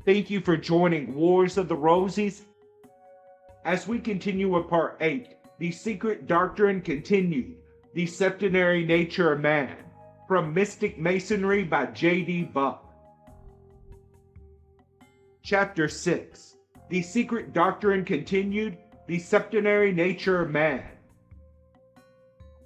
Thank you for joining Wars of the Roses. As we continue with Part 8, the Secret Doctrine continued, the Septenary Nature of Man, from Mystic Masonry by J.D. Buck. Chapter 6, the Secret Doctrine continued, the Septenary Nature of Man.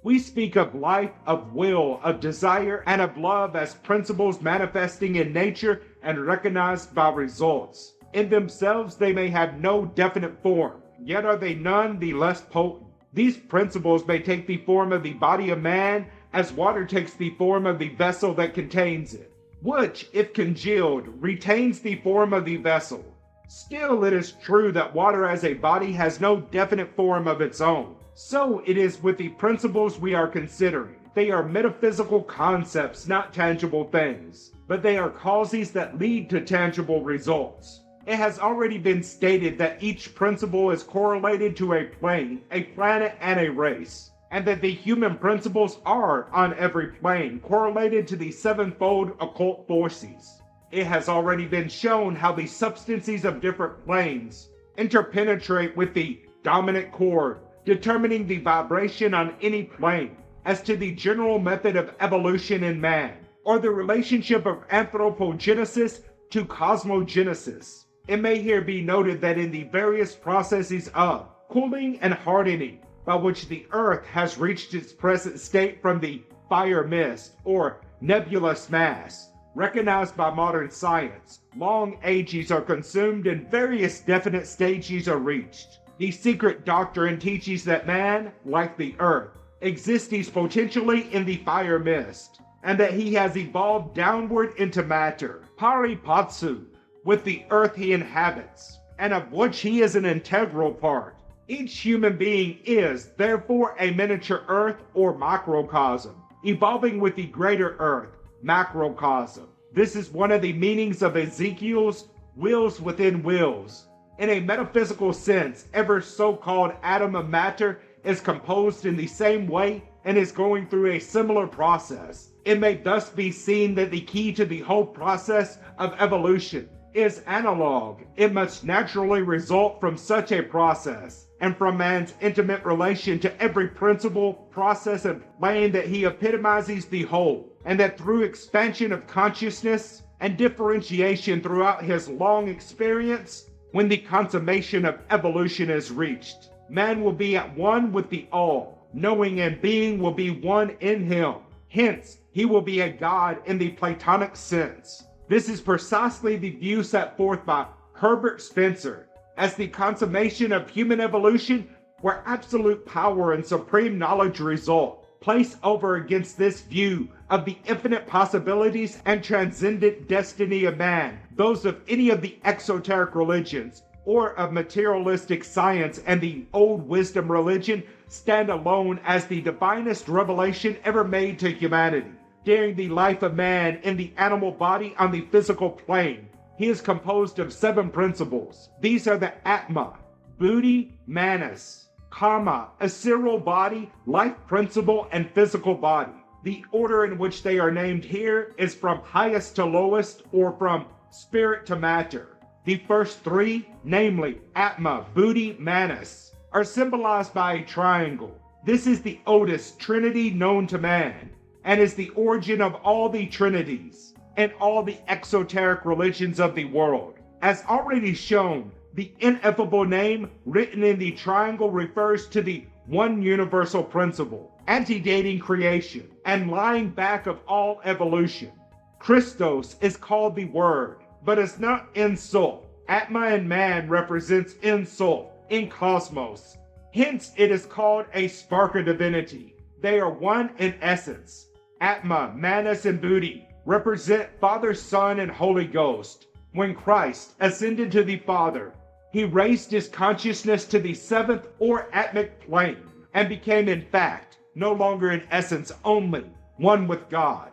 We speak of life, of will, of desire, and of love as principles manifesting in nature and recognized by results. In themselves they may have no definite form, yet are they none the less potent. These principles may take the form of the body of man, as water takes the form of the vessel that contains it, which, if congealed, retains the form of the vessel. Still, it is true that water as a body has no definite form of its own. So it is with the principles we are considering. They are metaphysical concepts, not tangible things, but they are causes that lead to tangible results. It has already been stated that each principle is correlated to a plane, a planet, and a race, and that the human principles are, on every plane, correlated to the sevenfold occult forces. It has already been shown how the substances of different planes interpenetrate with the dominant core, determining the vibration on any plane. As to the general method of evolution in man, or the relationship of anthropogenesis to cosmogenesis, it may here be noted that in the various processes of cooling and hardening by which the Earth has reached its present state from the fire mist or nebulous mass, recognized by modern science, long ages are consumed and various definite stages are reached. The Secret Doctrine teaches that man, like the Earth, exists potentially in the fire mist, and that he has evolved downward into matter, paripatsu, with the Earth he inhabits, and of which he is an integral part. Each human being is, therefore, a miniature Earth or microcosm, evolving with the greater Earth, macrocosm. This is one of the meanings of Ezekiel's wills within wills. In a metaphysical sense, every so-called atom of matter is composed in the same way and is going through a similar process. It may thus be seen that the key to the whole process of evolution is analog. It must naturally result from such a process, and from man's intimate relation to every principle, process, and plane that he epitomizes the whole, and that through expansion of consciousness and differentiation throughout his long experience, when the consummation of evolution is reached, man will be at one with the all, knowing and being will be one in him. Hence, he will be a god in the Platonic sense. This is precisely the view set forth by Herbert Spencer as the consummation of human evolution, where absolute power and supreme knowledge result. Place over against this view of the infinite possibilities and transcendent destiny of man those of any of the exoteric religions, or of materialistic science and the old wisdom religion, stand alone as the divinest revelation ever made to humanity. During the life of man in the animal body on the physical plane, he is composed of 7 principles. These are the Atma, Buddhi, Manas, Karma, ethereal body, life principle, and physical body. The order in which they are named here is from highest to lowest, or from spirit to matter. The first 3, namely Atma, Buddhi, Manas, are symbolized by a triangle. This is the oldest trinity known to man, and is the origin of all the trinities and all the exoteric religions of the world. As already shown, the ineffable name written in the triangle refers to the one universal principle, antedating creation and lying back of all evolution. Christos is called the Word, but is not insult. Atma in man represents insult in cosmos. Hence it is called a spark of divinity. They are one in essence. Atma, Manas, and Buddhi represent Father, Son, and Holy Ghost. When Christ ascended to the Father, he raised his consciousness to the 7th or Atmic plane, and became in fact, no longer in essence only, one with God.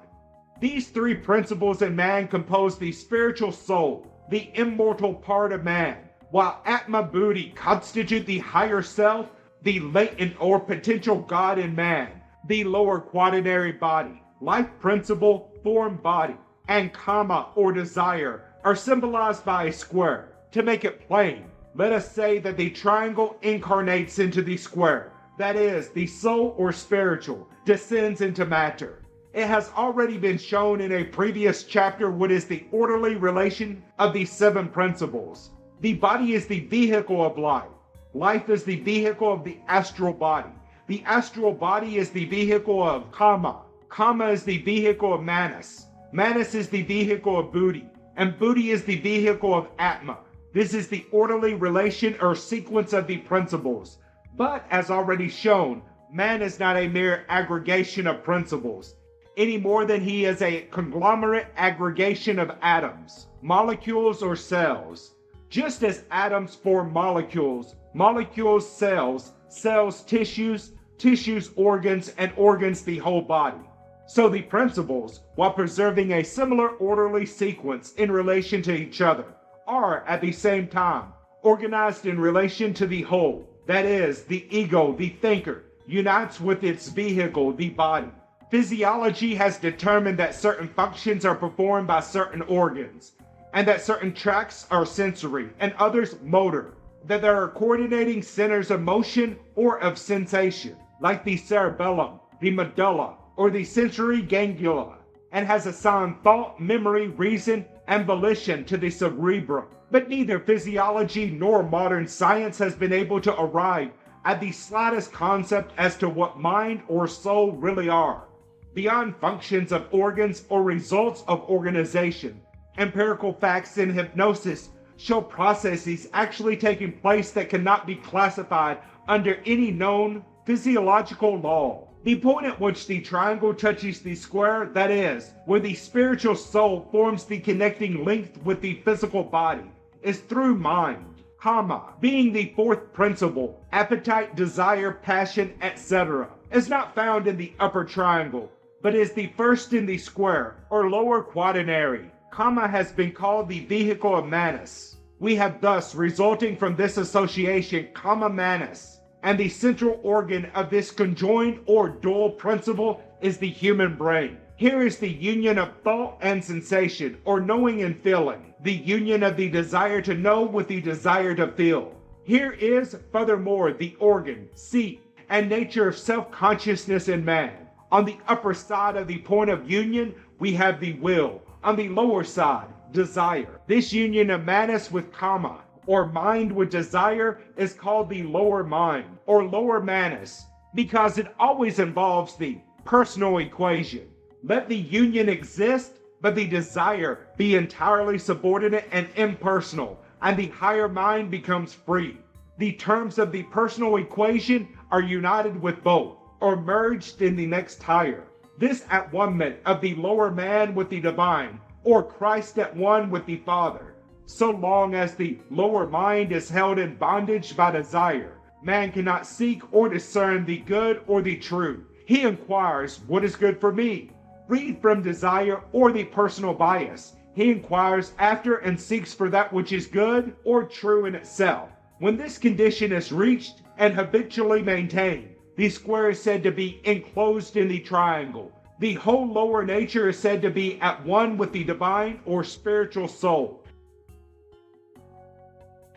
These 3 principles in man compose the spiritual soul, the immortal part of man, while Atma, Buddhi constitute the higher self, the latent or potential God in man, the lower quaternary body, life principle, form body, and karma or desire, are symbolized by a square. To make it plain, let us say that the triangle incarnates into the square. That is, the soul or spiritual descends into matter. It has already been shown in a previous chapter what is the orderly relation of the 7 principles. The body is the vehicle of life. Life is the vehicle of the astral body. The astral body is the vehicle of Kama. Kama is the vehicle of Manas. Manas is the vehicle of Buddhi. And Buddhi is the vehicle of Atma. This is the orderly relation or sequence of the principles. But as already shown, man is not a mere aggregation of principles, any more than he is a conglomerate aggregation of atoms, molecules, or cells. Just as atoms form molecules, molecules cells, cells tissues, tissues organs, and organs the whole body. So the principles, while preserving a similar orderly sequence in relation to each other, are at the same time organized in relation to the whole. That is, the ego, the thinker, unites with its vehicle, the body. Physiology has determined that certain functions are performed by certain organs, and that certain tracts are sensory and others motor, that there are coordinating centers of motion or of sensation, like the cerebellum, the medulla, or the sensory ganglia, and has assigned thought, memory, reason, and volition to the cerebrum. But neither physiology nor modern science has been able to arrive at the slightest concept as to what mind or soul really are. Beyond functions of organs or results of organization, empirical facts in hypnosis show processes actually taking place that cannot be classified under any known physiological law. The point at which the triangle touches the square, that is, where the spiritual soul forms the connecting link with the physical body, is through mind. Kama, being the 4th principle, appetite, desire, passion, etc., is not found in the upper triangle, but is the first in the square, or lower quaternary. Kama has been called the vehicle of Manas. We have thus, resulting from this association, Kama Manas, and the central organ of this conjoined or dual principle is the human brain. Here is the union of thought and sensation, or knowing and feeling, the union of the desire to know with the desire to feel. Here is, furthermore, the organ, seat, and nature of self-consciousness in man. On the upper side of the point of union, we have the will. On the lower side, desire. This union of Manas with Kama, or mind with desire, is called the lower mind, or lower Manas, because it always involves the personal equation. Let the union exist, but the desire be entirely subordinate and impersonal, and the higher mind becomes free. The terms of the personal equation are united with both, or merged in the next higher. This at one meant of the lower man with the divine, or Christ at one with the Father. So long as the lower mind is held in bondage by desire, man cannot seek or discern the good or the true. He inquires, what is good for me? Freed from desire or the personal bias, he inquires after and seeks for that which is good or true in itself. When this condition is reached and habitually maintained, the square is said to be enclosed in the triangle. The whole lower nature is said to be at one with the divine or spiritual soul.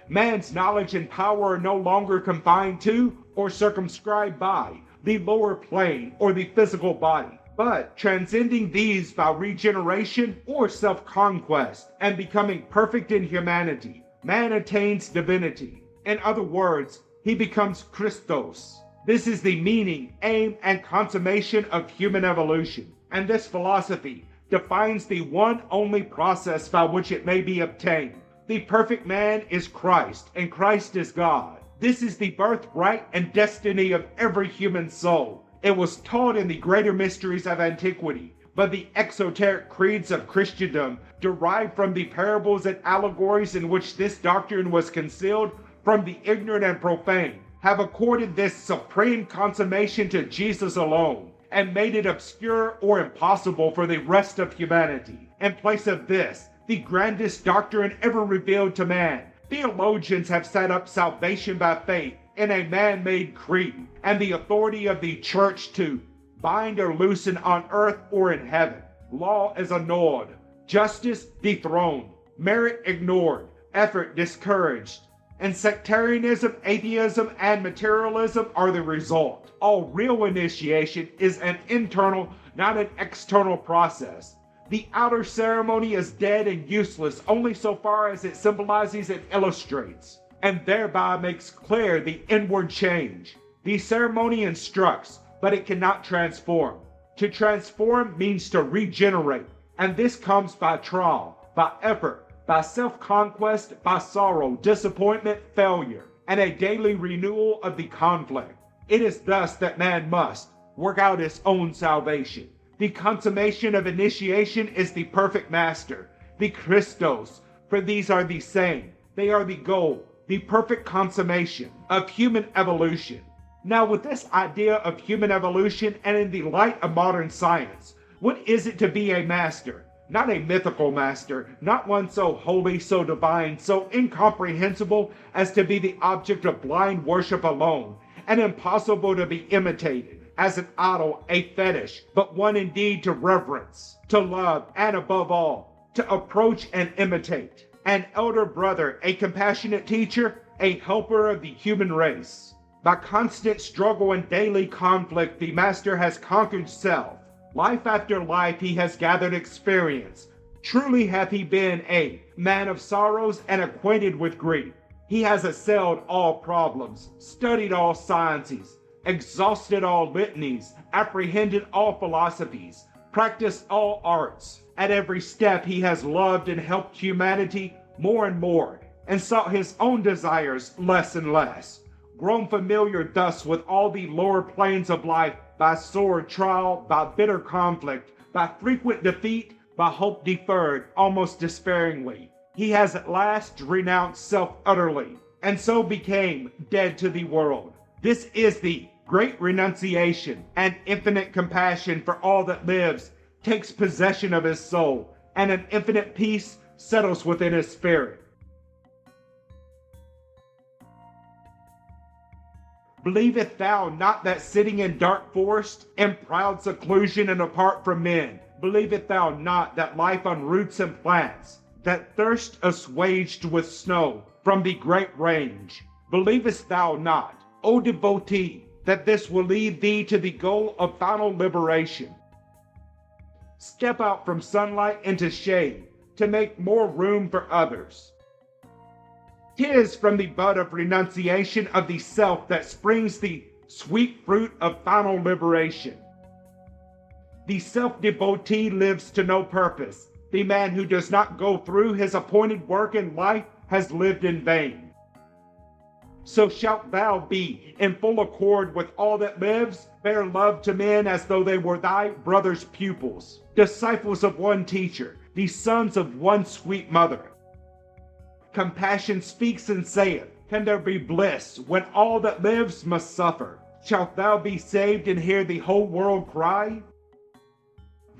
Man's knowledge and power are no longer confined to or circumscribed by the lower plane or the physical body, but transcending these by regeneration or self-conquest and becoming perfect in humanity, man attains divinity. In other words, he becomes Christos. This is the meaning, aim, and consummation of human evolution, and this philosophy defines the one only process by which it may be obtained. The perfect man is Christ, and Christ is God. This is the birthright and destiny of every human soul. It was taught in the Greater Mysteries of Antiquity, but the exoteric creeds of Christendom, derived from the parables and allegories in which this doctrine was concealed from the ignorant and profane, have accorded this supreme consummation to Jesus alone, and made it obscure or impossible for the rest of humanity. In place of this, the grandest doctrine ever revealed to man, theologians have set up salvation by faith in a man-made creed, and the authority of the church to bind or loosen on earth or in heaven. Law is annulled, justice dethroned, merit ignored, effort discouraged, and sectarianism, atheism, and materialism are the result. All real initiation is an internal, not an external process. The outer ceremony is dead and useless only so far as it symbolizes and illustrates, and thereby makes clear the inward change. The ceremony instructs, but it cannot transform. To transform means to regenerate, and this comes by trial, by effort, by self-conquest, by sorrow, disappointment, failure, and a daily renewal of the conflict. It is thus that man must work out his own salvation. The consummation of initiation is the perfect master, the Christos, for these are the same. They are the goal, the perfect consummation of human evolution. Now, with this idea of human evolution and in the light of modern science, what is it to be a master? Not a mythical master, not one so holy, so divine, so incomprehensible as to be the object of blind worship alone, and impossible to be imitated, as an idol, a fetish, but one indeed to reverence, to love, and above all, to approach and imitate. An elder brother, a compassionate teacher, a helper of the human race. By constant struggle and daily conflict, the master has conquered self. Life after life he has gathered experience. Truly hath he been a man of sorrows and acquainted with grief. He has assailed all problems, studied all sciences, exhausted all litanies, apprehended all philosophies, practiced all arts. At every step he has loved and helped humanity more and more, and sought his own desires less and less. Grown familiar thus with all the lower planes of life, by sore trial, by bitter conflict, by frequent defeat, by hope deferred, almost despairingly, he has at last renounced self utterly, and so became dead to the world. This is the great renunciation, and infinite compassion for all that lives takes possession of his soul, and an infinite peace settles within his spirit. Believest thou not that sitting in dark forest, in proud seclusion and apart from men, believest thou not that life on roots and plants, that thirst assuaged with snow from the great range, believest thou not, O devotee, that this will lead thee to the goal of final liberation? Step out from sunlight into shade to make more room for others. 'Tis from the bud of renunciation of the self that springs the sweet fruit of final liberation. The self-devotee lives to no purpose. The man who does not go through his appointed work in life has lived in vain. So shalt thou be in full accord with all that lives, bear love to men as though they were thy brother's pupils, disciples of one teacher, the sons of one sweet mother. Compassion speaks and saith, can there be bliss when all that lives must suffer? Shalt thou be saved and hear the whole world cry?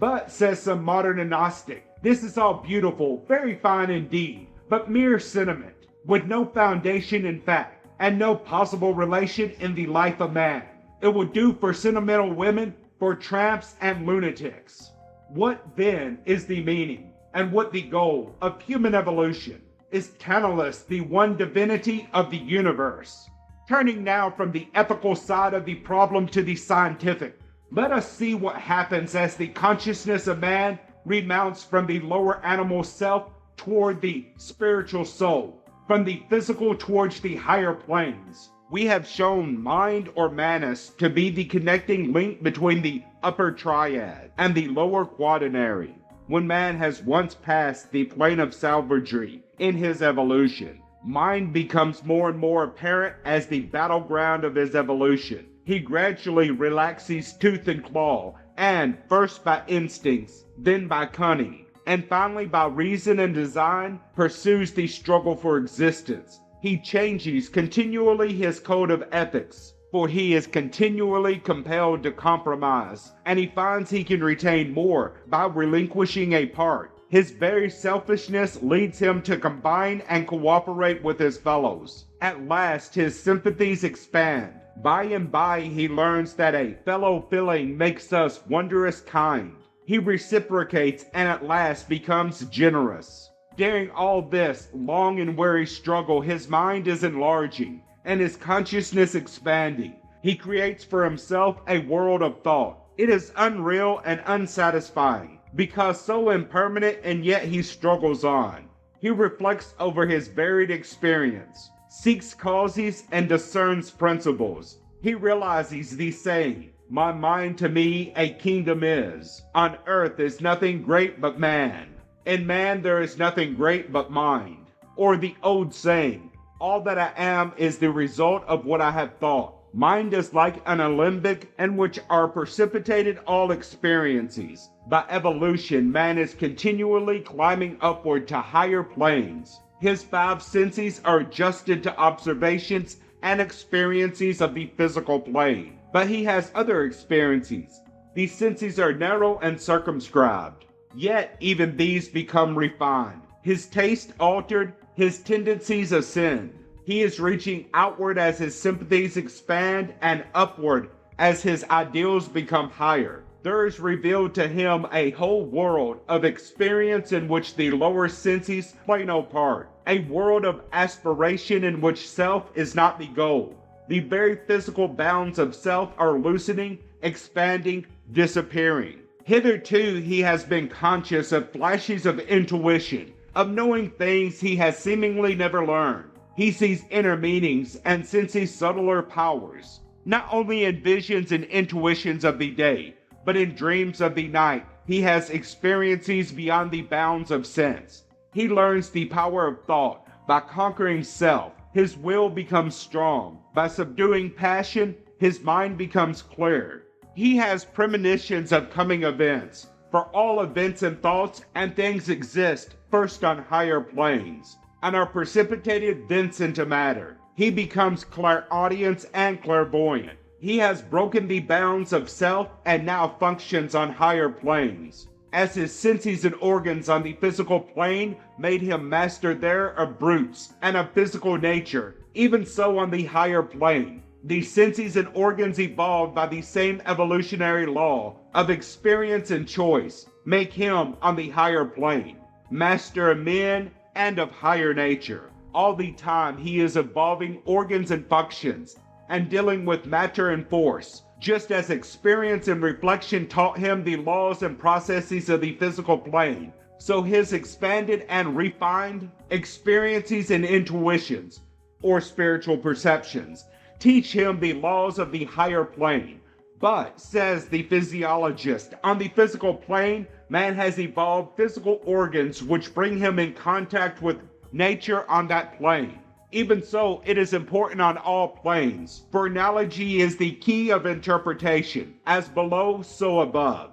But, says some modern agnostic, this is all beautiful, very fine indeed, but mere sentiment, with no foundation in fact, and no possible relation in the life of man. It will do for sentimental women, for tramps and lunatics. What then is the meaning, and what the goal of human evolution? Is Tantalus the one divinity of the universe? Turning now from the ethical side of the problem to the scientific, let us see what happens as the consciousness of man remounts from the lower animal self toward the spiritual soul, from the physical towards the higher planes. We have shown mind or manus to be the connecting link between the upper triad and the lower quaternary. When man has once passed the plane of savagery in his evolution, mind becomes more and more apparent as the battleground of his evolution. He gradually relaxes tooth and claw, and first by instincts, then by cunning, and finally by reason and design, pursues the struggle for existence. He changes continually his code of ethics, for he is continually compelled to compromise, and he finds he can retain more by relinquishing a part. His very selfishness leads him to combine and cooperate with his fellows. At last his sympathies expand. By and by he learns that a fellow feeling makes us wondrous kind. He reciprocates and at last becomes generous. During all this long and weary struggle, his mind is enlarging and his consciousness expanding. He creates for himself a world of thought. It is unreal and unsatisfying because so impermanent, and yet he struggles on. He reflects over his varied experience, seeks causes, and discerns principles. He realizes the saying, "My mind to me a kingdom is. On earth is nothing great but man. In man there is nothing great but mind." Or the old saying, "All that I am is the result of what I have thought." Mind is like an alembic in which are precipitated all experiences. By evolution, man is continually climbing upward to higher planes. His five senses are adjusted to observations and experiences of the physical plane. But he has other experiences. These senses are narrow and circumscribed. Yet even these become refined. His taste altered, his tendencies ascend. He is reaching outward as his sympathies expand and upward as his ideals become higher. There is revealed to him a whole world of experience in which the lower senses play no part. A world of aspiration in which self is not the goal. The very physical bounds of self are loosening, expanding, disappearing. Hitherto he has been conscious of flashes of intuition, of knowing things he has seemingly never learned. He sees inner meanings and senses subtler powers, not only in visions and intuitions of the day, but in dreams of the night. He has experiences beyond the bounds of sense. He learns the power of thought by conquering self. His will becomes strong. By subduing passion, his mind becomes clear. He has premonitions of coming events, for all events and thoughts and things exist first on higher planes, and are precipitated thence into matter. He becomes clairaudient and clairvoyant. He has broken the bounds of self and now functions on higher planes. As his senses and organs on the physical plane made him master there of brutes and of physical nature, even so on the higher plane, the senses and organs evolved by the same evolutionary law of experience and choice make him on the higher plane, master of men and of higher nature. All the time he is evolving organs and functions and dealing with matter and force, just as experience and reflection taught him the laws and processes of the physical plane. So his expanded and refined experiences and intuitions, or spiritual perceptions, teach him the laws of the higher plane. But, says the physiologist, on the physical plane, man has evolved physical organs which bring him in contact with nature on that plane. Even so, it is important on all planes, for analogy is the key of interpretation, as below, so above.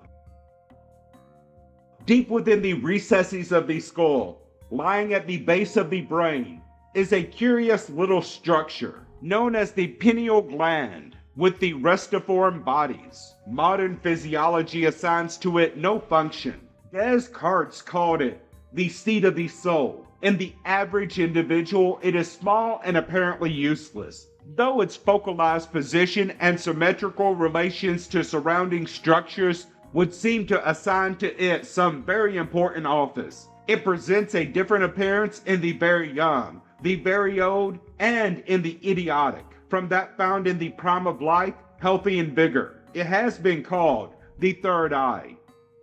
Deep within the recesses of the skull, lying at the base of the brain, is a curious little structure known as the pineal gland, with the restiform bodies. Modern physiology assigns to it no function. Descartes called it the seat of the soul. In the average individual, it is small and apparently useless, though its focalized position and symmetrical relations to surrounding structures would seem to assign to it some very important office. It presents a different appearance in the very young, the very old, and in the idiotic, from that found in the prime of life, healthy and vigor. It has been called the third eye.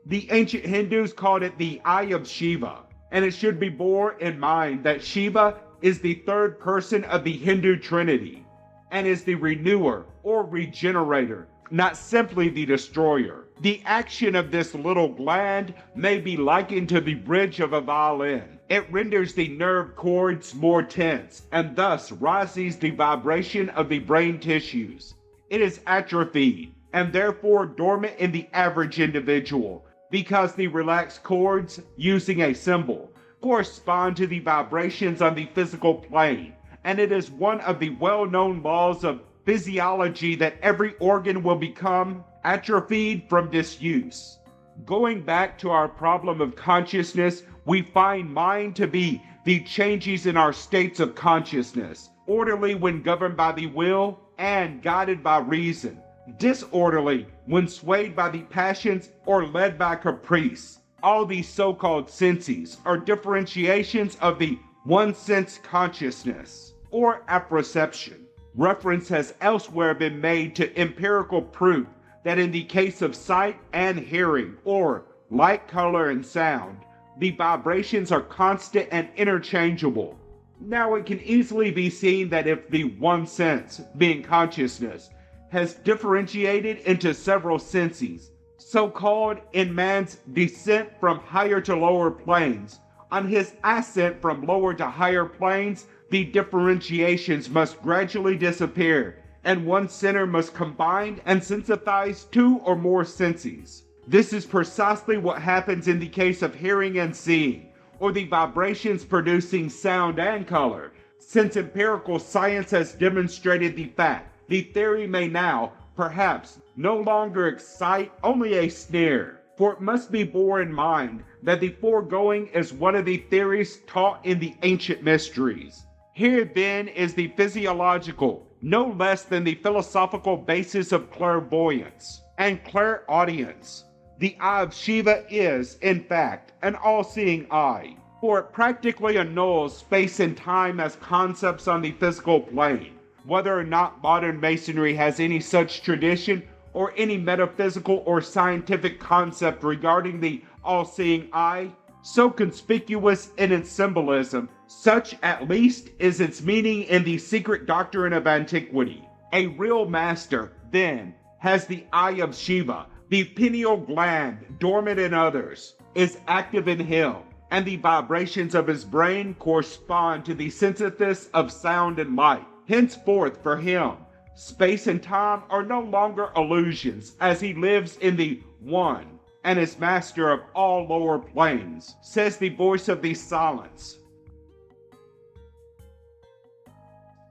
The ancient Hindus called it the eye of Shiva, and it should be borne in mind that Shiva is the third person of the Hindu Trinity, and is the renewer or regenerator, not simply the destroyer. The action of this little gland may be likened to the bridge of a violin. It renders the nerve cords more tense, and thus rises the vibration of the brain tissues. It is atrophied, and therefore dormant in the average individual, because the relaxed cords, using a symbol, correspond to the vibrations on the physical plane, and it is one of the well-known laws of physiology that every organ will become atrophied from disuse. Going back to our problem of consciousness, we find mind to be the changes in our states of consciousness, orderly when governed by the will and guided by reason, disorderly when swayed by the passions or led by caprice. All these so-called senses are differentiations of the one-sense consciousness, or apperception. Reference has elsewhere been made to empirical proof that in the case of sight and hearing, or light, color, and sound, the vibrations are constant and interchangeable. Now it can easily be seen that if the one sense, being consciousness, has differentiated into several senses, so-called in man's descent from higher to lower planes, on his ascent from lower to higher planes, the differentiations must gradually disappear, and one center must combine and sensitize two or more senses. This is precisely what happens in the case of hearing and seeing, or the vibrations producing sound and color. Since empirical science has demonstrated the fact, the theory may now, perhaps, no longer excite only a sneer, for it must be borne in mind that the foregoing is one of the theories taught in the ancient mysteries. Here then is the physiological, no less than the philosophical basis of clairvoyance and clairaudience. The eye of Shiva is, in fact, an all-seeing eye, for it practically annuls space and time as concepts on the physical plane. Whether or not modern Masonry has any such tradition or any metaphysical or scientific concept regarding the all-seeing eye, so conspicuous in its symbolism, such at least is its meaning in the Secret Doctrine of Antiquity. A real master, then, has the eye of Shiva, the pineal gland, dormant in others, is active in him, and the vibrations of his brain correspond to the synthesis of sound and light. Henceforth, for him, space and time are no longer illusions, as he lives in the One, and is master of all lower planes, says the voice of the silence.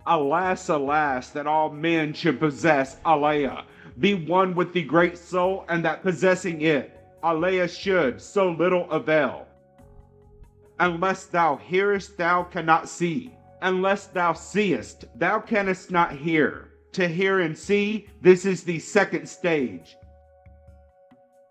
Alas, alas, that all men should possess Alea, be one with the great soul, and that possessing it, Alea should so little avail. Unless thou hearest, thou cannot see. Unless thou seest, thou canst not hear. To hear and see, this is the second stage.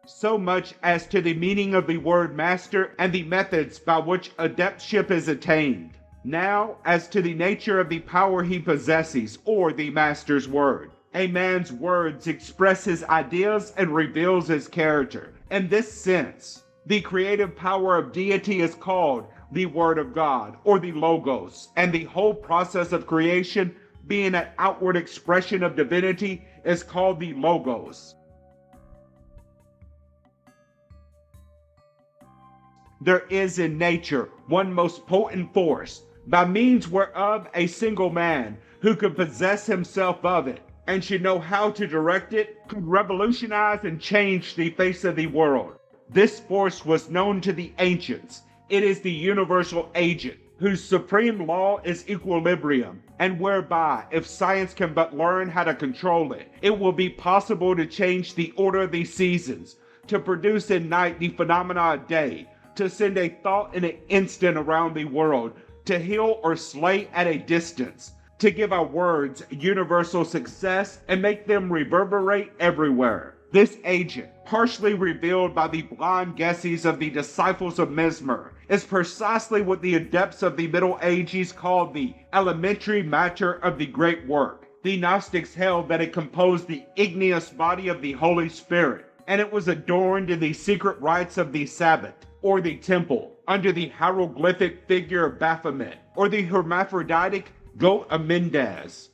So much as to the meaning of the word master and the methods by which adeptship is attained. Now, as to the nature of the power he possesses, or the master's word. A man's words express his ideas and reveals his character. In this sense, the creative power of deity is called the Word of God, or the Logos, and the whole process of creation, being an outward expression of divinity, is called the Logos. There is in nature one most potent force, by means whereof a single man, who could possess himself of it, and should know how to direct it, could revolutionize and change the face of the world. This force was known to the ancients. It is the universal agent, whose supreme law is equilibrium, and whereby, if science can but learn how to control it, it will be possible to change the order of the seasons, to produce in night the phenomena of day, to send a thought in an instant around the world, to heal or slay at a distance, to give our words universal success and make them reverberate everywhere. This agent, partially revealed by the blind guesses of the disciples of Mesmer, is precisely what the adepts of the Middle Ages called the elementary matter of the great work. The Gnostics held that it composed the igneous body of the Holy Spirit, and it was adorned in the secret rites of the Sabbath, or the temple, under the hieroglyphic figure of Baphomet, or the hermaphroditic goat of Mendes.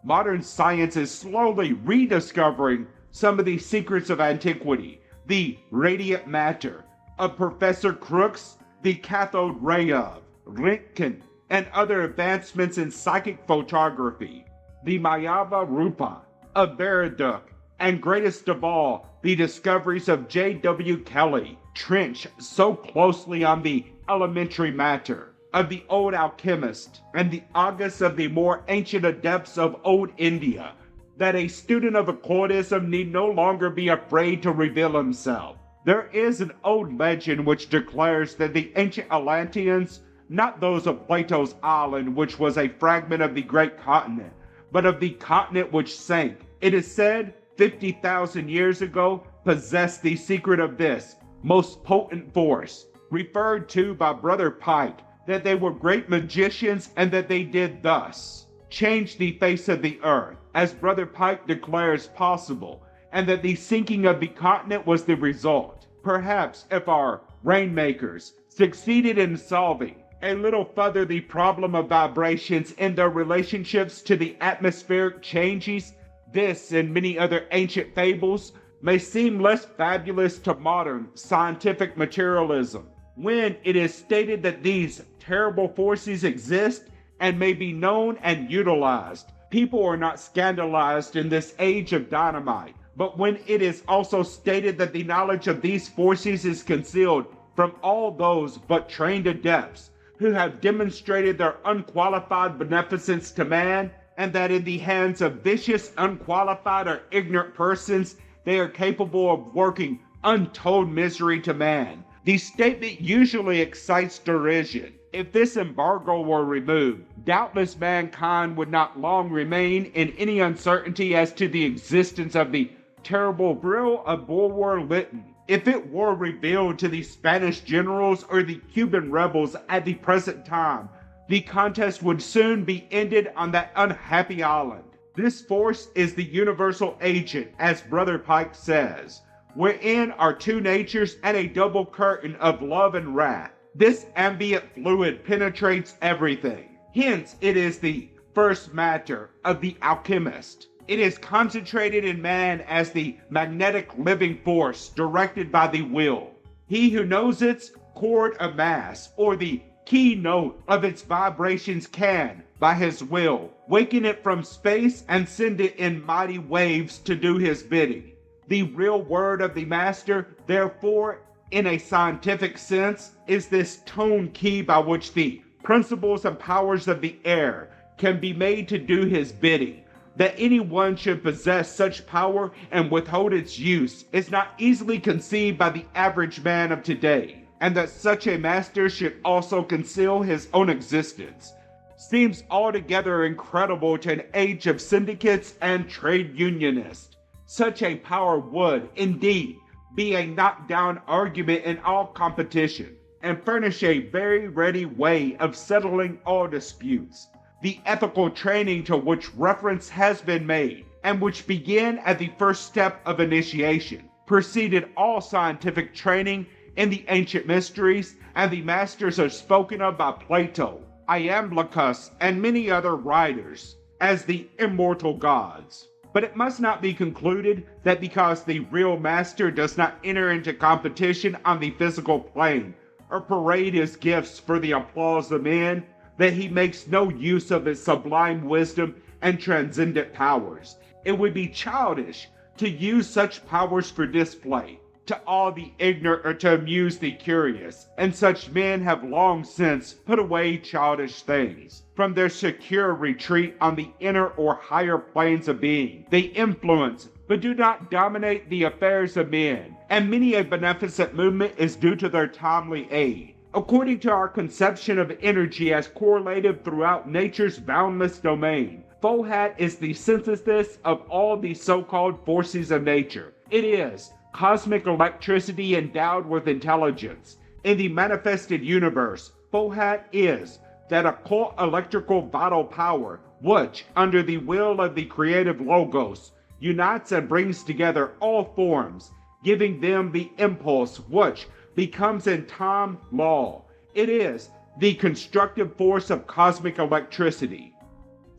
Modern science is slowly rediscovering some of the secrets of antiquity, the radiant matter of Professor Crookes, the cathode ray of Röntgen, and other advancements in psychic photography, the Mayava Rupa of Bereduk, and greatest of all, the discoveries of J.W. Kelly, trench so closely on the elementary matter of the old alchemist and the August of the more ancient adepts of old India, that a student of occultism need no longer be afraid to reveal himself. There is an old legend which declares that the ancient Atlanteans, not those of Plato's island, which was a fragment of the great continent, but of the continent which sank, it is said, 50,000 years ago possessed the secret of this most potent force, referred to by Brother Pike, that they were great magicians and that they did thus change the face of the earth, as Brother Pike declares possible, and that the sinking of the continent was the result. Perhaps if our rainmakers succeeded in solving a little further the problem of vibrations in their relationships to the atmospheric changes, this and many other ancient fables may seem less fabulous to modern scientific materialism, when it is stated that these terrible forces exist and may be known and utilized. People are not scandalized in this age of dynamite, but when it is also stated that the knowledge of these forces is concealed from all those but trained adepts who have demonstrated their unqualified beneficence to man, and that in the hands of vicious, unqualified, or ignorant persons, they are capable of working untold misery to man. The statement usually excites derision. If this embargo were removed, doubtless mankind would not long remain in any uncertainty as to the existence of the terrible Brill of Bulwer Lytton. If it were revealed to the Spanish generals or the Cuban rebels at the present time, the contest would soon be ended on that unhappy island. This force is the universal agent, as Brother Pike says, wherein are two natures and a double curtain of love and wrath. This ambient fluid penetrates everything. Hence, it is the first matter of the alchemist. It is concentrated in man as the magnetic living force directed by the will. He who knows its chord of mass, or the keynote of its vibrations, can, by his will, waken it from space and send it in mighty waves to do his bidding. The real word of the master, therefore, in a scientific sense, is this tone key by which the principles and powers of the air can be made to do his bidding. That anyone should possess such power and withhold its use is not easily conceived by the average man of today, and that such a master should also conceal his own existence seems altogether incredible to an age of syndicates and trade unionists. Such a power would, indeed, be a knockdown argument in all competition, and furnish a very ready way of settling all disputes. The ethical training to which reference has been made, and which began at the first step of initiation, preceded all scientific training in the ancient mysteries, and the masters are spoken of by Plato, Iamblichus, and many other writers as the immortal gods. But it must not be concluded that because the real master does not enter into competition on the physical plane, or parade his gifts for the applause of men, that he makes no use of his sublime wisdom and transcendent powers. It would be childish to use such powers for display, to awe the ignorant or to amuse the curious, and such men have long since put away childish things. From their secure retreat on the inner or higher planes of being, they influence but do not dominate the affairs of men, and many a beneficent movement is due to their timely aid. According to our conception of energy as correlative throughout nature's boundless domain, Fohat is the synthesis of all the so-called forces of nature. It is cosmic electricity endowed with intelligence. In the manifested universe, Fohat is that occult electrical vital power which, under the will of the creative logos, unites and brings together all forms, giving them the impulse which becomes in time law. It is the constructive force of cosmic electricity.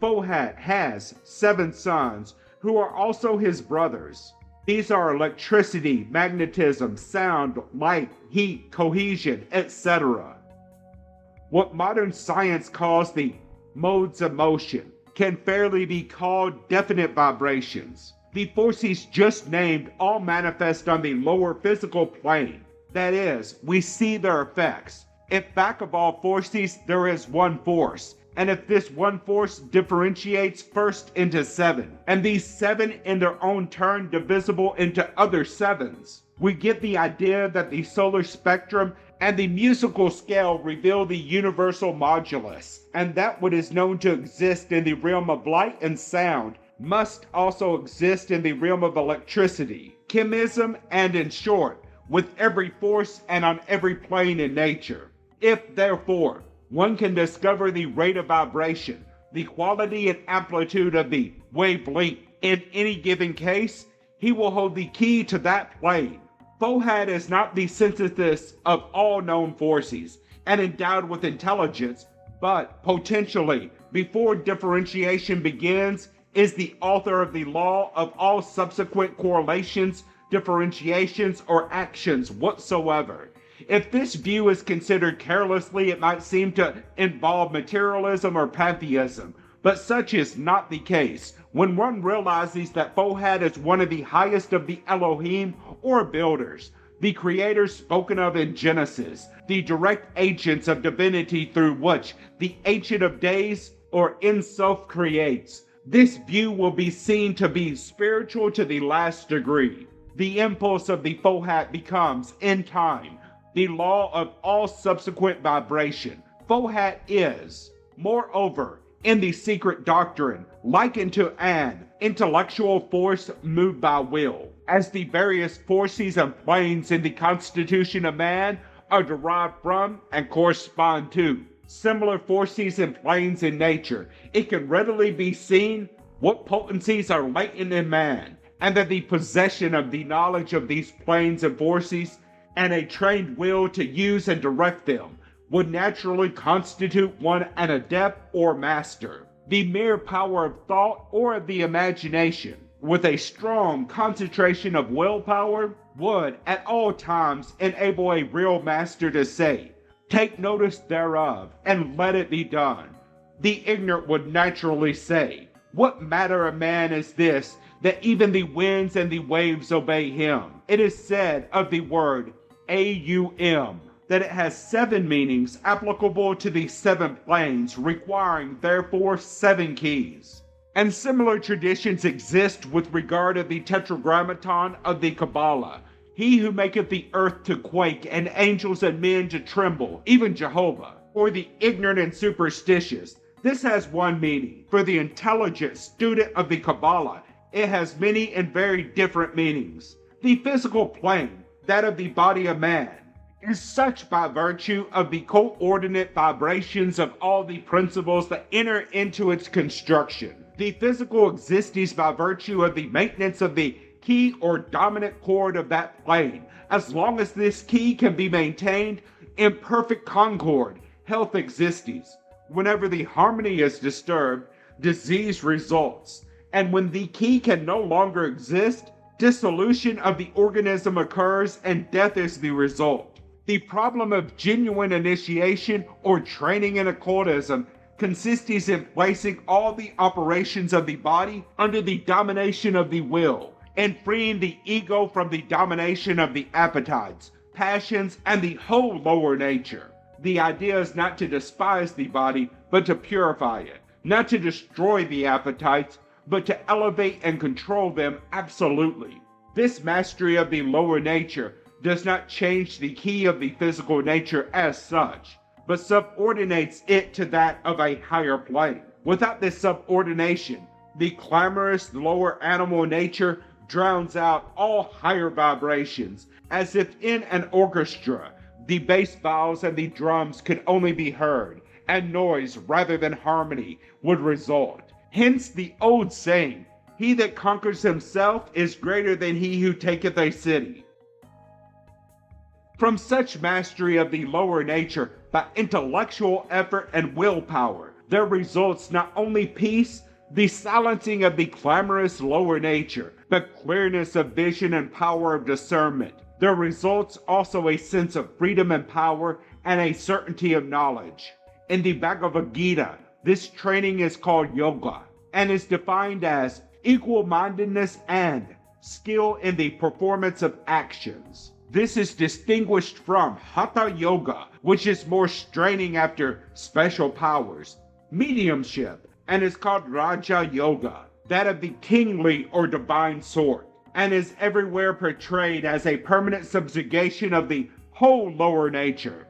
Fohat has 7 sons who are also his brothers. These are electricity, magnetism, sound, light, heat, cohesion, etc. What modern science calls the modes of motion can fairly be called definite vibrations. The forces just named all manifest on the lower physical plane. That is, we see their effects. If back of all forces there is one force, and if this one force differentiates first into 7, and these 7 in their own turn divisible into other 7s, we get the idea that the solar spectrum and the musical scale reveal the universal modulus, and that what is known to exist in the realm of light and sound must also exist in the realm of electricity, chemism, and in short, with every force and on every plane in nature. If, therefore, one can discover the rate of vibration, the quality and amplitude of the wavelength in any given case, he will hold the key to that plane. Fohat is not the synthesis of all known forces and endowed with intelligence, but potentially, before differentiation begins, is the author of the law of all subsequent correlations, differentiations, or actions whatsoever. If this view is considered carelessly, it might seem to involve materialism or pantheism, but such is not the case when one realizes that Fohat is one of the highest of the Elohim or builders, the creators spoken of in Genesis, the direct agents of divinity through which the Ancient of Days or Ein Sof creates. This view will be seen to be spiritual to the last degree. The impulse of the Fohat becomes, in time, the law of all subsequent vibration. Fohat is, moreover, in the Secret Doctrine, likened to an intellectual force moved by will, as the various forces and planes in the constitution of man are derived from and correspond to similar forces and planes in nature. It can readily be seen what potencies are latent in man, and that the possession of the knowledge of these planes and forces and a trained will to use and direct them would naturally constitute one an adept or master. The mere power of thought or of the imagination, with a strong concentration of willpower, would at all times enable a real master to say, "Take notice thereof, and let it be done." The ignorant would naturally say, "What matter of man is this, that even the winds and the waves obey him?" It is said of the word aum that it has 7 meanings applicable to the 7 planes, requiring therefore 7 keys. And similar traditions exist with regard to the tetragrammaton of the Kabbalah. He who maketh the earth to quake and angels and men to tremble, even Jehovah. For the ignorant and superstitious, this has one meaning. For the intelligent student of the Kabbalah, it has many and very different meanings. The physical plane, that of the body of man, is such by virtue of the coordinate vibrations of all the principles that enter into its construction. The physical exists by virtue of the maintenance of the key or dominant chord of that plane. As long as this key can be maintained in perfect concord, health exists. Whenever the harmony is disturbed, disease results. And when the key can no longer exist, dissolution of the organism occurs and death is the result. The problem of genuine initiation or training in occultism consists in placing all the operations of the body under the domination of the will, and freeing the ego from the domination of the appetites, passions, and the whole lower nature. The idea is not to despise the body, but to purify it, not to destroy the appetites, but to elevate and control them absolutely. This mastery of the lower nature does not change the key of the physical nature as such, but subordinates it to that of a higher plane. Without this subordination, the clamorous lower animal nature drowns out all higher vibrations, as if in an orchestra the bass vowels and the drums could only be heard, and noise rather than harmony would result. Hence the old saying, "He that conquers himself is greater than he who taketh a city." From such mastery of the lower nature by intellectual effort and willpower, there results not only peace, the silencing of the clamorous lower nature, but clearness of vision and power of discernment. There results also a sense of freedom and power and a certainty of knowledge. In the Bhagavad Gita, this training is called yoga and is defined as equal-mindedness and skill in the performance of actions. This is distinguished from Hatha Yoga, which is more straining after special powers, mediumship, and is called Raja Yoga, that of the kingly or divine sort, and is everywhere portrayed as a permanent subjugation of the whole lower nature.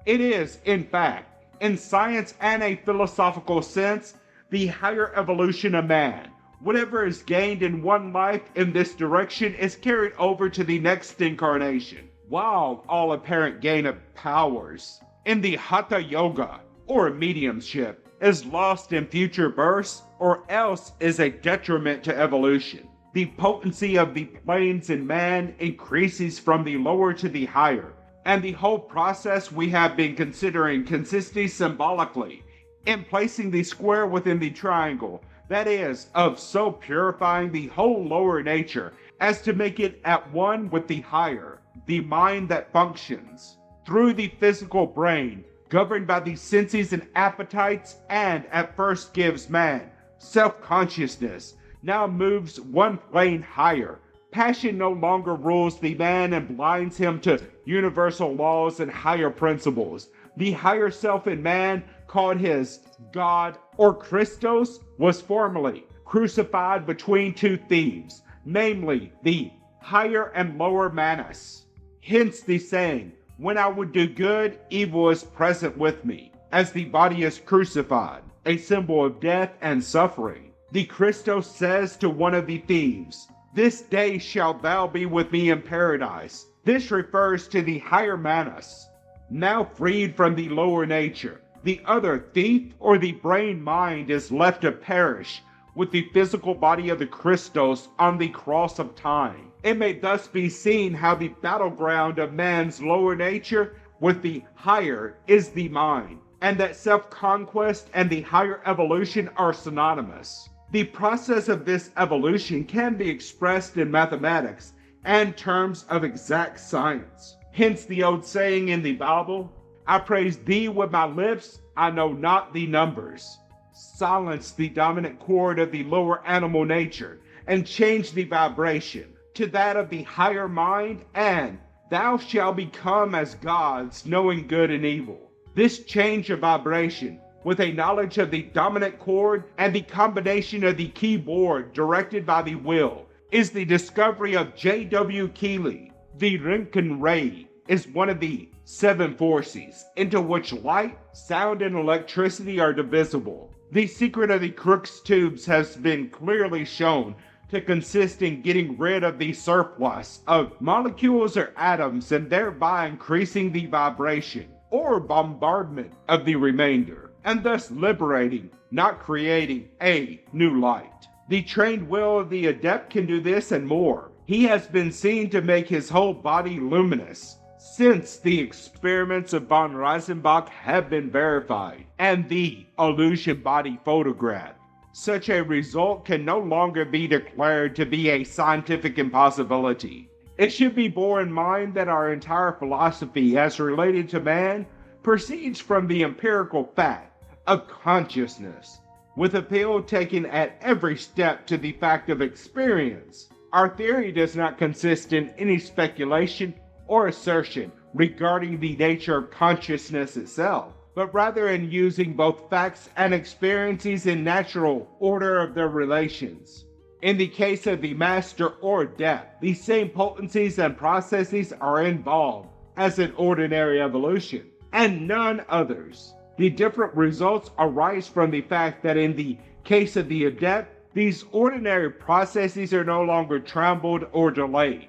It is, in fact, in science and a philosophical sense, the higher evolution of man, Whatever is gained in one life in this direction is carried over to the next incarnation, while all apparent gain of powers in the Hatha Yoga or mediumship is lost in future births or else is a detriment to evolution. The potency of the planes in man increases from the lower to the higher, and the whole process we have been considering consisting symbolically in placing the square within the triangle, that is, of so purifying the whole lower nature as to make it at one with the higher, the mind that functions through the physical brain, governed by the senses and appetites, and at first gives man self-consciousness, now moves one plane higher. Passion no longer rules the man and blinds him to universal laws and higher principles. The higher self in man, called his God or Christos, was formerly crucified between two thieves, namely the higher and lower manas. Hence the saying, when I would do good, evil is present with me, as the body is crucified, a symbol of death and suffering. The Christos says to one of the thieves, "This day shalt thou be with me in paradise." This refers to the higher manas, now freed from the lower nature. The other thief or the brain mind is left to perish with the physical body of the Christos on the cross of time. It may thus be seen how the battleground of man's lower nature with the higher is the mind, and that self-conquest and the higher evolution are synonymous. The process of this evolution can be expressed in mathematics and terms of exact science. Hence the old saying in the Bible, "I praise thee with my lips, I know not the numbers." Silence the dominant chord of the lower animal nature and change the vibration to that of the higher mind, and thou shalt become as gods, knowing good and evil. This change of vibration with a knowledge of the dominant chord and the combination of the keyboard directed by the will is the discovery of J.W. Keeley. The Roentgen ray is one of the 7 forces into which light, sound, and electricity are divisible. The secret of the Crookes tubes has been clearly shown to consist in getting rid of the surplus of molecules or atoms and thereby increasing the vibration or bombardment of the remainder, and thus liberating, not creating, a new light. The trained will of the adept can do this and more. He has been seen to make his whole body luminous, since the experiments of von Reisenbach have been verified, and the illusion body photographed. Such a result can no longer be declared to be a scientific impossibility. It should be borne in mind that our entire philosophy as related to man proceeds from the empirical fact of consciousness, with appeal taken at every step to the fact of experience. Our theory does not consist in any speculation or assertion regarding the nature of consciousness itself, but rather in using both facts and experiences in natural order of their relations. In the case of the master or adept, the same potencies and processes are involved as in ordinary evolution, and none others. The different results arise from the fact that in the case of the adept, these ordinary processes are no longer trampled or delayed.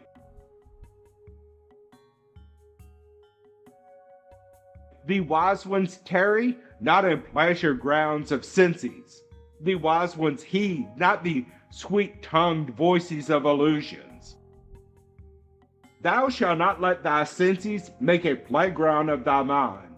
The wise ones tarry not in pleasure grounds of senses. The wise ones heed not the sweet-tongued voices of illusions. Thou shalt not let thy senses make a playground of thy mind.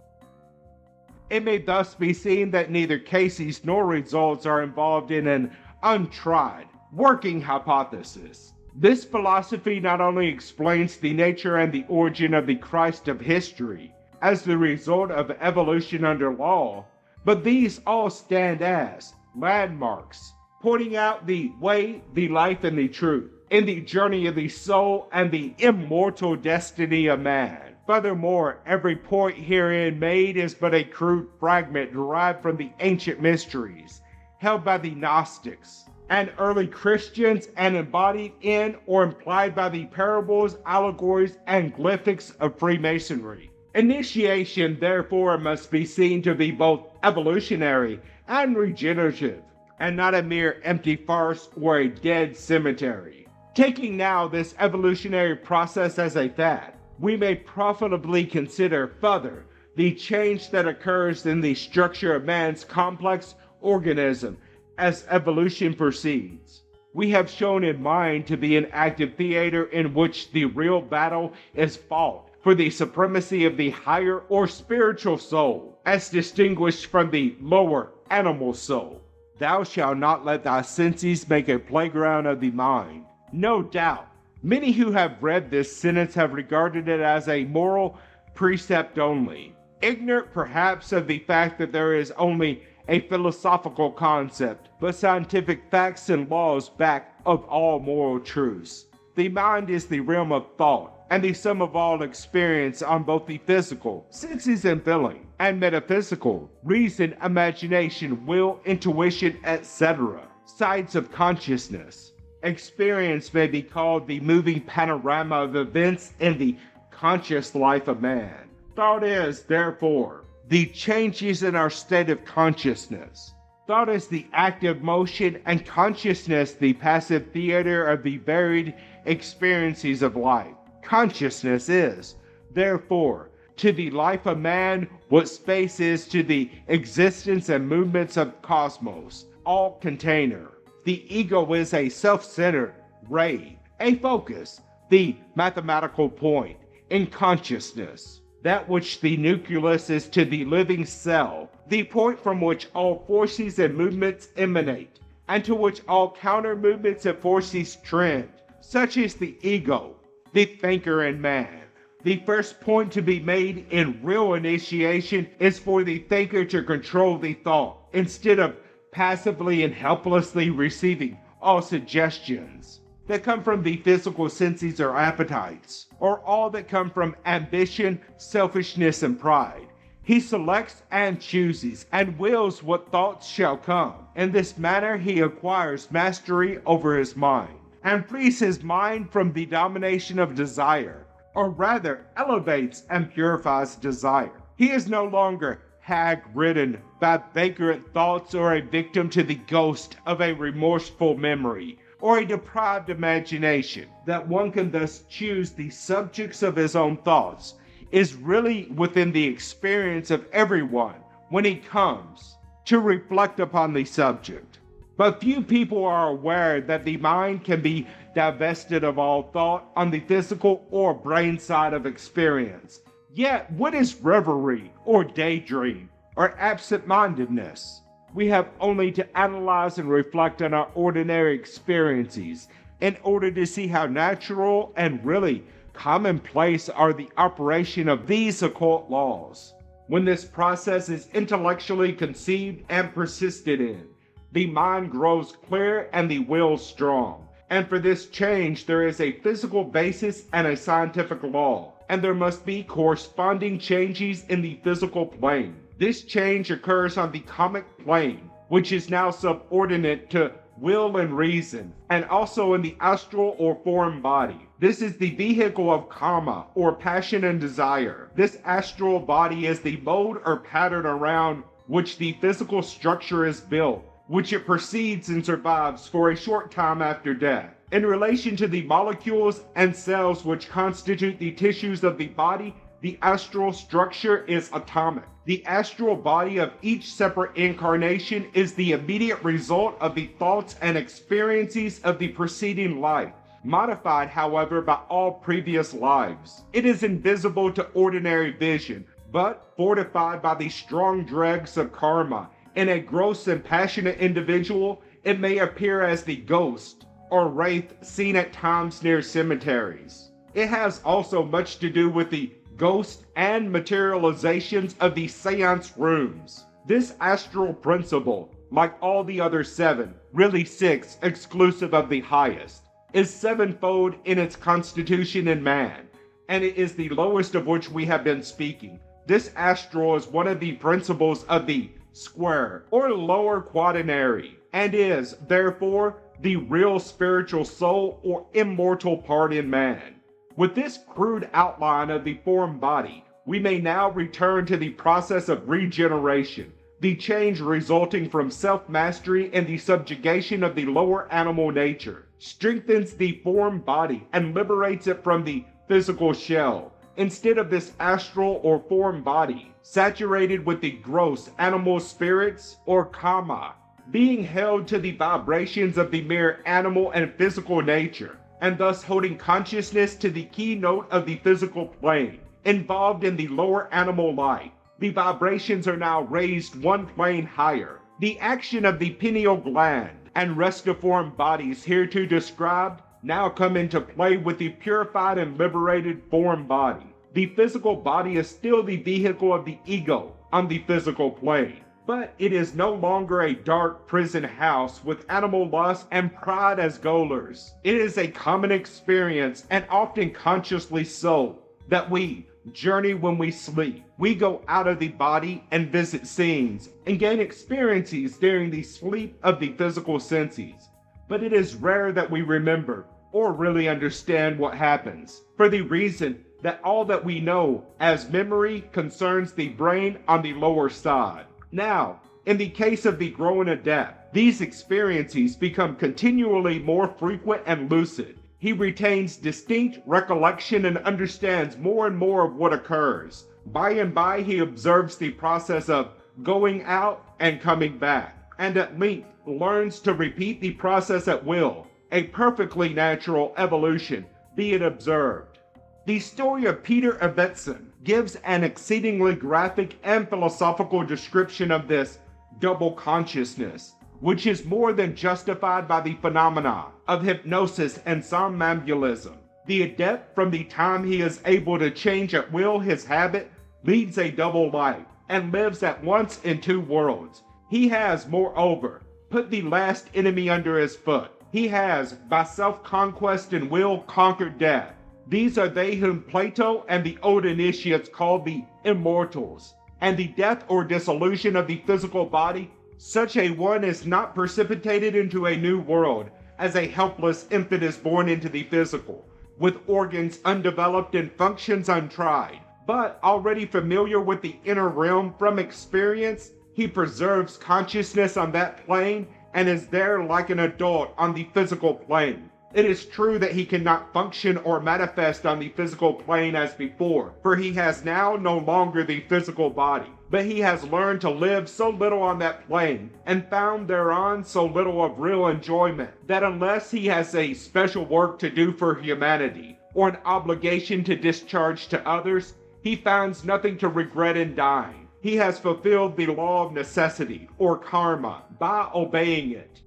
It may thus be seen that neither cases nor results are involved in an untried, working hypothesis. This philosophy not only explains the nature and the origin of the Christ of history as the result of evolution under law, but these all stand as landmarks, pointing out the way, the life, and the truth in the journey of the soul and the immortal destiny of man. Furthermore, every point herein made is but a crude fragment derived from the ancient mysteries held by the Gnostics and early Christians and embodied in or implied by the parables, allegories, and glyphics of Freemasonry. Initiation, therefore, must be seen to be both evolutionary and regenerative. and not a mere empty farce or a dead cemetery. Taking now this evolutionary process as a fact, we may profitably consider further the change that occurs in the structure of man's complex organism as evolution proceeds. We have shown in mind to be an active theater in which the real battle is fought for the supremacy of the higher or spiritual soul, as distinguished from the lower animal soul. Thou shalt not let thy senses make a playground of the mind. No doubt, many who have read this sentence have regarded it as a moral precept only, ignorant perhaps of the fact that there is only a philosophical concept, but scientific facts and laws back of all moral truths. The mind is the realm of thought, and the sum of all experience on both the physical, senses and feeling, and metaphysical, reason, imagination, will, intuition, etc., sides of consciousness. Experience may be called the moving panorama of events in the conscious life of man. Thought is, therefore, the changes in our state of consciousness. Thought is the active motion, and consciousness the passive theater of the varied experiences of life. Consciousness is, therefore, to the life of man what space is to the existence and movements of cosmos, all container. The ego is a self-centered ray, a focus, the mathematical point in consciousness. That which the nucleus is to the living cell, the point from which all forces and movements emanate, and to which all counter movements and forces trend. Such is the ego, the thinker in man. The first point to be made in real initiation is for the thinker to control the thought, instead of passively and helplessly receiving all suggestions that come from the physical senses or appetites, or all that come from ambition, selfishness, and pride. He selects and chooses and wills what thoughts shall come. In this manner he acquires mastery over his mind, and frees his mind from the domination of desire, or rather elevates and purifies desire. He is no longer hag-ridden by vagrant thoughts or a victim to the ghost of a remorseful memory, or a deprived imagination. That one can thus choose the subjects of his own thoughts is really within the experience of everyone when he comes to reflect upon the subject. But few people are aware that the mind can be divested of all thought on the physical or brain side of experience. Yet, what is reverie or daydream or absent-mindedness? We have only to analyze and reflect on our ordinary experiences in order to see how natural and really commonplace are the operation of these occult laws. When this process is intellectually conceived and persisted in, the mind grows clear and the will strong. And for this change, there is a physical basis and a scientific law, and there must be corresponding changes in the physical plane. This change occurs on the karmic plane, which is now subordinate to will and reason, and also in the astral or foreign body. This is the vehicle of karma, or passion and desire. This astral body is the mode or pattern around which the physical structure is built, which it precedes and survives for a short time after death. In relation to the molecules and cells which constitute the tissues of the body, the astral structure is atomic. The astral body of each separate incarnation is the immediate result of the thoughts and experiences of the preceding life, modified, however, by all previous lives. It is invisible to ordinary vision, but fortified by the strong dregs of karma. In a gross and passionate individual, it may appear as the ghost or wraith seen at times near cemeteries. It has also much to do with the ghost and materializations of the seance rooms. This astral principle, like all the other seven, really six exclusive of the highest, is sevenfold in its constitution in man, and it is the lowest of which we have been speaking. This astral is one of the principles of the square or lower quaternary, and is, therefore, the real spiritual soul or immortal part in man. With this crude outline of the form body, we may now return to the process of regeneration, the change resulting from self-mastery and the subjugation of the lower animal nature, strengthens the form body and liberates it from the physical shell, instead of this astral or form body, saturated with the gross animal spirits or kama, being held to the vibrations of the mere animal and physical nature, and thus holding consciousness to the keynote of the physical plane, involved in the lower animal life. The vibrations are now raised one plane higher. The action of the pineal gland and restiform bodies hereto described now come into play with the purified and liberated form body. The physical body is still the vehicle of the ego on the physical plane, but it is no longer a dark prison house with animal lust and pride as goalers. It is a common experience, and often consciously so, that we journey when we sleep. We go out of the body and visit scenes and gain experiences during the sleep of the physical senses. But it is rare that we remember or really understand what happens, for the reason that all that we know as memory concerns the brain on the lower side. Now, in the case of the growing adept, these experiences become continually more frequent and lucid. He retains distinct recollection and understands more and more of what occurs. By and by, he observes the process of going out and coming back, and at length learns to repeat the process at will, a perfectly natural evolution, be it observed. The story of Peter Ibbetson gives an exceedingly graphic and philosophical description of this double consciousness, which is more than justified by the phenomena of hypnosis and somnambulism. The adept, from the time he is able to change at will his habit, leads a double life and lives at once in two worlds. He has, moreover, put the last enemy under his foot. He has, by self-conquest and will, conquered death. These are they whom Plato and the old initiates called the immortals, and the death or dissolution of the physical body, such a one is not precipitated into a new world as a helpless infant is born into the physical, with organs undeveloped and functions untried, but already familiar with the inner realm from experience. He preserves consciousness on that plane and is there like an adult on the physical plane. It is true that he cannot function or manifest on the physical plane as before, for he has now no longer the physical body, but he has learned to live so little on that plane and found thereon so little of real enjoyment that unless he has a special work to do for humanity or an obligation to discharge to others, he finds nothing to regret in dying. He has fulfilled the law of necessity or karma by obeying it.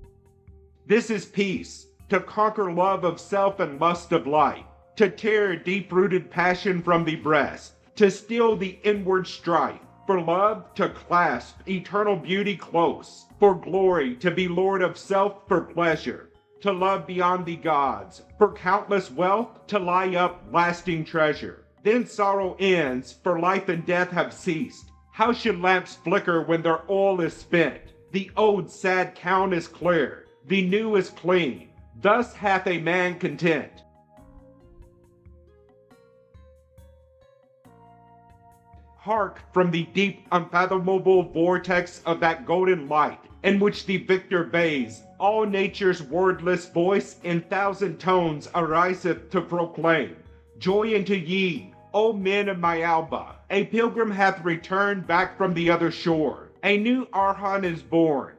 This is peace. To conquer love of self and lust of life, to tear deep-rooted passion from the breast, to still the inward strife, for love to clasp eternal beauty close, for glory to be lord of self, for pleasure to love beyond the gods, for countless wealth to lie up lasting treasure. Then sorrow ends, for life and death have ceased. How should lamps flicker when their oil is spent? The old sad count is clear, the new is clean. Thus hath a man content. Hark from the deep, unfathomable vortex of that golden light, in which the victor bays, all nature's wordless voice in thousand tones ariseth to proclaim, joy unto ye, O men of my Alba! A pilgrim hath returned back from the other shore. A new Arhan is born.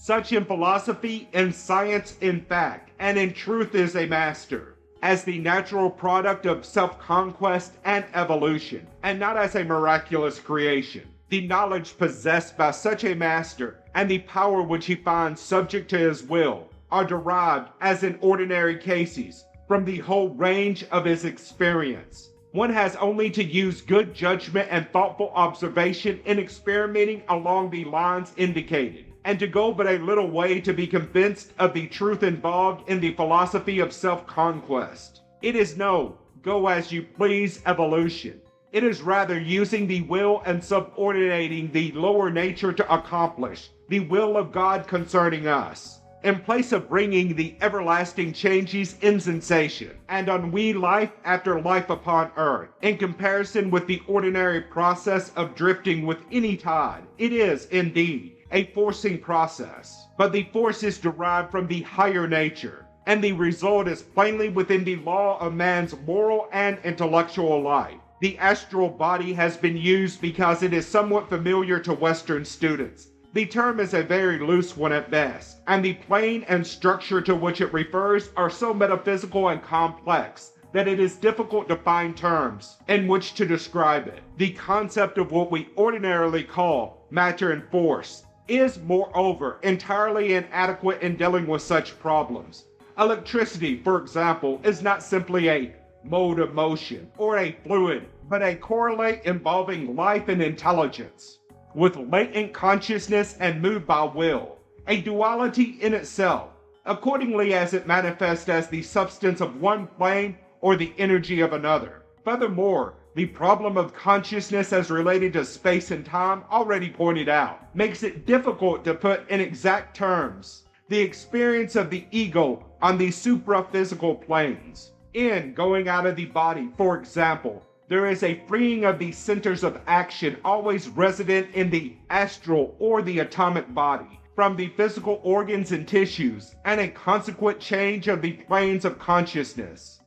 Such in philosophy, in science, in fact, and in truth is a master, as the natural product of self-conquest and evolution, and not as a miraculous creation. The knowledge possessed by such a master, and the power which he finds subject to his will, are derived, as in ordinary cases, from the whole range of his experience. One has only to use good judgment and thoughtful observation in experimenting along the lines indicated, and to go but a little way to be convinced of the truth involved in the philosophy of self-conquest. It is no go as you please evolution. It is rather using the will and subordinating the lower nature to accomplish the will of God concerning us. in place of bringing the everlasting changes in sensation, and on we life after life upon earth. In comparison with the ordinary process of drifting with any tide, it is, indeed, a forcing process, but the force is derived from the higher nature, and the result is plainly within the law of man's moral and intellectual life. The astral body has been used because it is somewhat familiar to Western students. The term is a very loose one at best, and the plane and structure to which it refers are so metaphysical and complex that it is difficult to find terms in which to describe it. The concept of what we ordinarily call matter and force is, moreover, entirely inadequate in dealing with such problems. Electricity, for example, is not simply a mode of motion or a fluid, but a correlate involving life and intelligence, with latent consciousness and moved by will, a duality in itself, accordingly as it manifests as the substance of one plane or the energy of another. Furthermore, the problem of consciousness as related to space and time, already pointed out, makes it difficult to put in exact terms the experience of the ego on the supraphysical planes. In going out of the body, for example, there is a freeing of the centers of action always resident in the astral or the atomic body from the physical organs and tissues, and a consequent change of the planes of consciousness.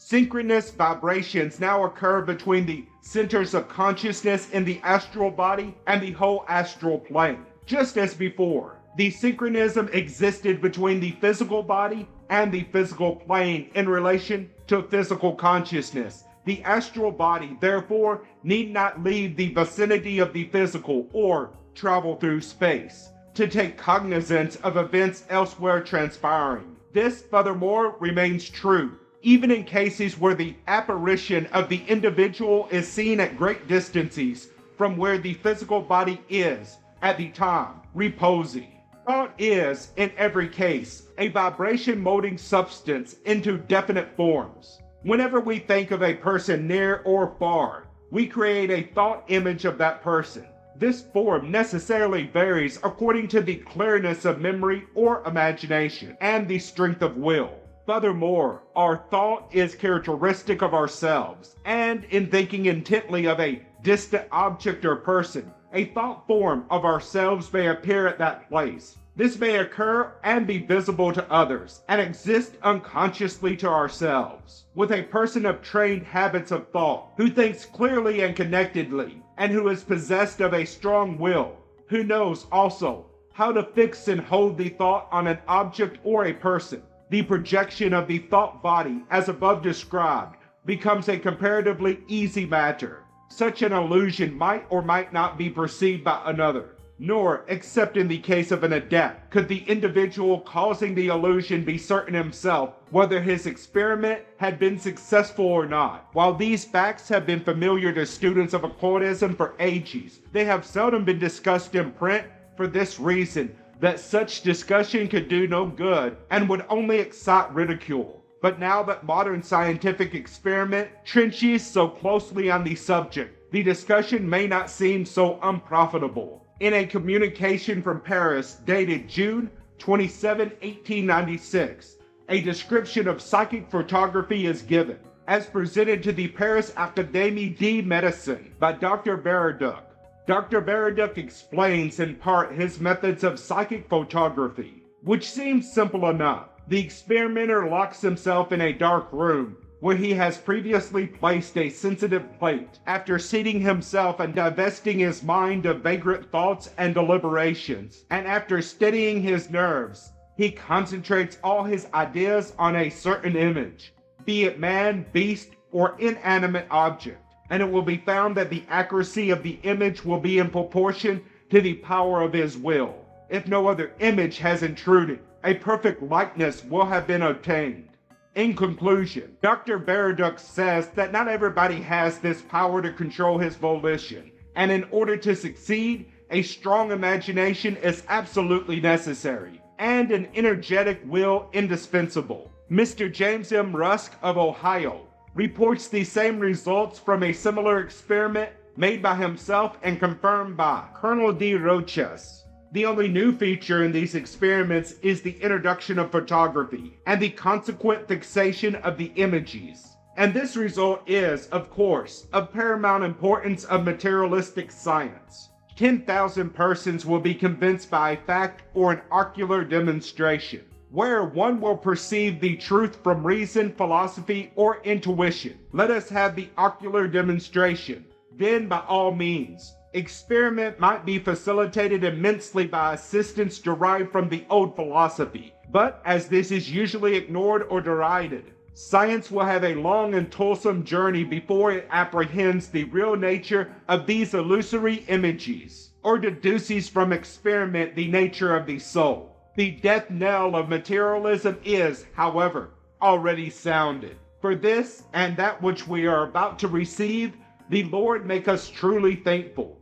Synchronous vibrations now occur between the centers of consciousness in the astral body and the whole astral plane. Just as before, the synchronism existed between the physical body and the physical plane in relation to physical consciousness. The astral body, therefore, need not leave the vicinity of the physical or travel through space to take cognizance of events elsewhere transpiring. This, furthermore, remains true even in cases where the apparition of the individual is seen at great distances from where the physical body is at the time reposing. Thought is, in every case, a vibration molding substance into definite forms. Whenever we think of a person near or far, we create a thought image of that person. This form necessarily varies according to the clearness of memory or imagination and the strength of will. Furthermore, our thought is characteristic of ourselves, and in thinking intently of a distant object or person, a thought form of ourselves may appear at that place. This may occur and be visible to others, and exist unconsciously to ourselves. With a person of trained habits of thought, who thinks clearly and connectedly, and who is possessed of a strong will, who knows also how to fix and hold the thought on an object or a person, the projection of the thought body, as above described, becomes a comparatively easy matter. Such an illusion might or might not be perceived by another, nor, except in the case of an adept, could the individual causing the illusion be certain himself whether his experiment had been successful or not. While these facts have been familiar to students of occultism for ages, they have seldom been discussed in print for this reason, that such discussion could do no good and would only excite ridicule. But now that modern scientific experiment trenches so closely on the subject, the discussion may not seem so unprofitable. In a communication from Paris dated June 27, 1896, a description of psychic photography is given, as presented to the Paris Académie de Médecine by Dr. Baraduc. Dr. Baraduc explains in part his methods of psychic photography, which seems simple enough. The experimenter locks himself in a dark room where he has previously placed a sensitive plate. After seating himself and divesting his mind of vagrant thoughts and deliberations, and after steadying his nerves, he concentrates all his ideas on a certain image, be it man, beast, or inanimate object, and it will be found that the accuracy of the image will be in proportion to the power of his will. If no other image has intruded, a perfect likeness will have been obtained. In conclusion, Dr. Baraduc says that not everybody has this power to control his volition, and in order to succeed, a strong imagination is absolutely necessary, and an energetic will indispensable. Mr. James M. Rusk of Ohio reports the same results from a similar experiment made by himself and confirmed by Colonel D. Roches. The only new feature in these experiments is the introduction of photography and the consequent fixation of the images. And this result is, of course, of paramount importance of materialistic science. 10,000 persons will be convinced by a fact or an ocular demonstration, where one will perceive the truth from reason, philosophy, or intuition. Let us have the ocular demonstration. Then, by all means, experiment might be facilitated immensely by assistance derived from the old philosophy. But as this is usually ignored or derided, science will have a long and toilsome journey before it apprehends the real nature of these illusory images, or deduces from experiment the nature of the soul. The death knell of materialism is, however, already sounded. For this and that which we are about to receive, the Lord make us truly thankful.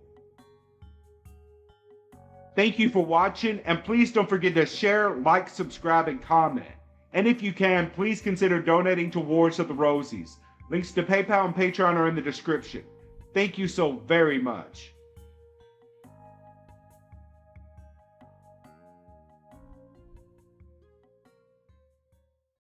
Thank you for watching, and please don't forget to share, like, subscribe, and comment. And if you can, please consider donating to Wars of the Rosies. Links to PayPal and Patreon are in the description. Thank you so very much.